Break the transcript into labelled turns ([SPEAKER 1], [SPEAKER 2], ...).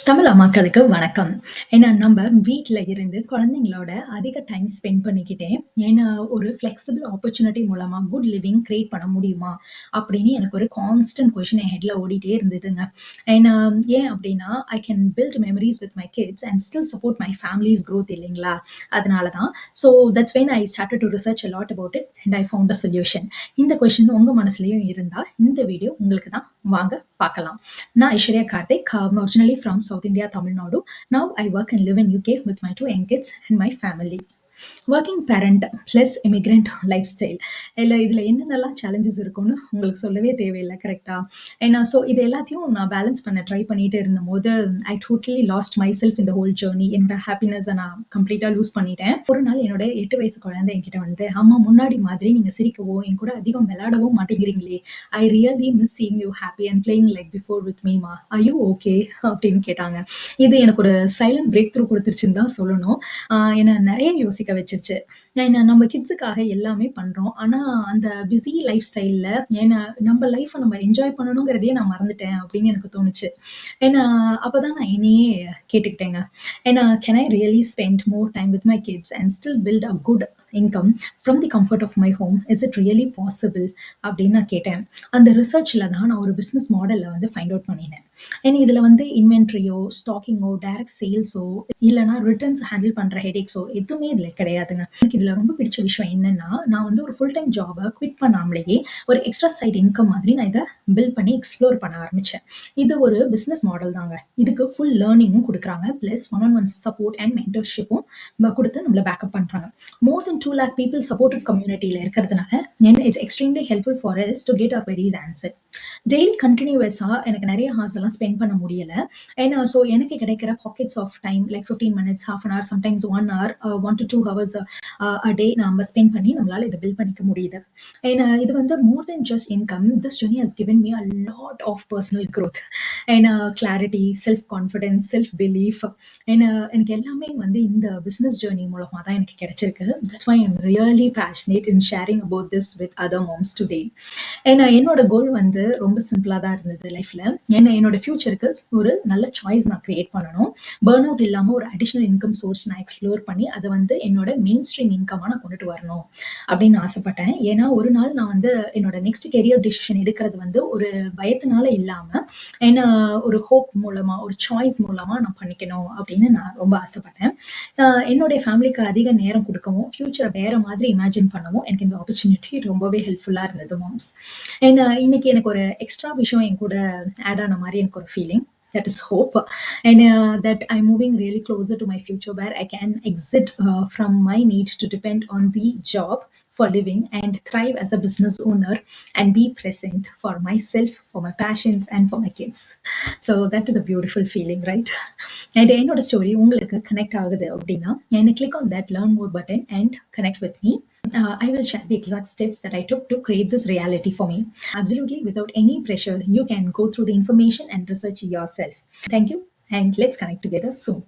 [SPEAKER 1] தமிழ் அம்மாக்களுக்கு வணக்கம். ஏன்னா நம்ம வீட்ல இருந்து குழந்தைங்களோட அதிக டைம் ஸ்பெண்ட் பண்ணிக்கிட்டே, ஏன்னா ஒரு ஃப்ளெக்சிபிள் ஆப்பர்ச்சுனிட்டி மூலமா குட் லிவிங் கிரியேட் பண்ண முடியுமா? அப்படின்னு எனக்கு ஒரு கான்ஸ்டன்ட் கொஸ்டின் என் ஹெட்ல ஓடிட்டே இருந்ததுங்க. ஏன்னா ஏன் அப்படின்னா, I can build memories with my kids and still support my families growth இல்லைங்களா? அதனால தான். So that's when I started to research a lot about it and I found a solution. இந்த question உங்க மனசுலயும் இருந்தா, இந்த வீடியோ உங்களுக்கு தான். வாங்க பார்க்கலாம். நான் Ishwarya Karthik. I'm originally from South India, Tamil Nadu. Now I work and live in UK with my two young kids and my family. Working parent plus immigrant life style இல்லை இதில் என்னென்னலாம் challenges இருக்கும்னு உங்களுக்கு சொல்லவே தேவையில்லை கரெக்டாக. ஏன்னா so இது எல்லாத்தையும் நான் பேலன்ஸ் பண்ண ட்ரை பண்ணிட்டு இருந்தபோது I totally last my self இந்த ஹோல் ஜேர்னி. என்னோட ஹாப்பினஸை நான் கம்ப்ளீட்டாக லூஸ் பண்ணிட்டேன். ஒரு நாள் என்னோட 8 வயசு குழந்தை என்கிட்ட வந்து, அம்மா முன்னாடி மாதிரி நீங்கள் சிரிக்கவோ என் கூட அதிகம் விளையாடவோ மாட்டேங்கிறீங்களே, I really miss seeing you happy and playing like before with மீமா, ஐ யூ ஓகே அப்படின்னு கேட்டாங்க. இது எனக்கு ஒரு சைலண்ட் பிரேக் த்ரூ கொடுத்துருச்சுன்னு தான் சொல்லணும். என்னை நிறைய யோசிக்க வச்சிருச்சு. ஏன்னா நம்ம கிட்ஸுக்காக எல்லாமே பண்றோம். ஆனா அந்த பிஸி லைஃப் ஸ்டைல்ல ஏன்னா நம்ம லைஃப்பை நம்ம என்ஜாய் பண்ணணுங்கிறதையே நான் மறந்துட்டேன் அப்படின்னு எனக்கு தோணுச்சு. ஏன்னா அப்பதான் நான் என்னையே கேட்டுக்கிட்டேங்க. ஏன்னா can I really spend more time with my kids and still build a good income from the comfort of my home, is it really possible அப்படின்னு நான் கேட்டேன். அந்த ரிசர்ச்ல தான் நான் ஒரு பிஸ்னஸ் மாடலை வந்து ஃபைண்ட் அவுட் பண்ணினேன். ஏன்னா இதுல வந்து இன்வென்ட்ரியோ, ஸ்டாக்கிங்கோ, டைரக்ட் சேல்ஸோ, இல்லைனா ரிட்டர்ன்ஸ் ஹேண்டில் பண்ற ஹெடேக்ஸோ எதுவுமே இதுல கிடையாதுங்க. எனக்கு இதுல ரொம்ப பிடிச்ச விஷயம் என்னன்னா, நான் வந்து ஒரு ஃபுல் டைம் ஜாபை குவிட் பண்ணாமலேயே ஒரு எக்ஸ்ட்ரா சைட் இன்கம் மாதிரி நான் இதை பில்ட் பண்ணி எக்ஸ்ப்ளோர் பண்ண ஆரம்பிச்சேன். இது ஒரு பிசினஸ் மாடல் தாங்க. இதுக்கு ஃபுல் லேர்னிங்கும் கொடுக்குறாங்க, plus one on one support and மென்டர்ஷிப்பும் கொடுத்து நம்மள பேக்கப் பண்றாங்க. More than 2 lakh people supportive கம்யூனிட்டியில இருக்கிறதுனால it's extremely helpful for us to get our queries answered. Daily கண்டினியூஸா எனக்கு நிறைய ஹார்ஸ் எல்லாம் ஸ்பெண்ட் பண்ண முடியல. ஏன்னா ஸோ எனக்கு கிடைக்கிற pockets of time like 15 minutes, half an hour, sometimes 1 hour, 1 to 2 hours a day நம்ம ஸ்பெண்ட் பண்ணி நம்மளால இதை பில்ட் பண்ணிக்க முடியுது. ஏன்னா இது வந்து more than just income, this journey has given me a lot of personal growth. ஏன்னா clarity, self confidence, self belief, ஏன்னா எனக்கு எல்லாமே வந்து இந்த பிஸ்னஸ் ஜேர்னி மூலமா தான் எனக்கு கிடைச்சிருக்கு. That's why I'm really passionate in sharing about this with other moms today. ஏன்னா என்னோட கோல் வந்து ரொம்ப சிம்பிளா தான் இருந்தது லைஃப்ல. ஏன்னா என்னோட ஃபியூச்சருக்கு ஒரு நல்ல சாய்ஸ் நான் கிரியேட் பண்ணணும். பர்ன் அவுட் இல்லாம ஒரு அடிஷனல் இன்கம் சோர்ஸ் நான் எக்ஸ்ப்ளோர் பண்ணி அதை வந்து என்னோட மெயின் ஸ்ட்ரீம் இன்கமா நான் கொண்டுட்டு வரணும் அப்படின்னு ஆசைப்பட்டேன். ஏன்னா ஒரு நாள் நான் வந்து என்னோட நெக்ஸ்ட் கெரியர் டிசிஷன் எடுக்கிறது வந்து ஒரு பயத்தினால இல்லாம, ஏன்னா ஒரு ஹோப் மூலமா, ஒரு சாய்ஸ் மூலமா நான் பண்ணிக்கணும் அப்படின்னு நான் ரொம்ப ஆசைப்பட்டேன். என்னுடைய ஃபேமிலிக்கு அதிக நேரம் கொடுக்கவும், ஃபியூச்சரை வேற மாதிரி இமேஜின் பண்ணவும் எனக்கு இந்த ஆப்பர்ச்சுனிட்டி ரொம்பவே ஹெல்ப்ஃபுல்லா இருந்தது மாம்ஸ். ஏன்னா இன்னைக்கு எனக்கு ஒரு எக்ஸ்ட்ரா விஷயம் என் கூட ஆட் ஆன மாதிரி எனக்கு ஒரு feeling, that is hope, and that I'm moving really closer to my future where I can exit from my need to depend on the job for living and thrive as a business owner and be present for myself, for my passions and for my kids. So that is a beautiful feeling, right? And என்னோட story உங்களுக்கு connect ஆகுது அப்படின்னா என்ன click on that learn more button and connect with me. I will share the exact steps that I took to create this reality for me. Absolutely without any pressure, you can go through the information and research yourself. Thank you, and let's connect together soon.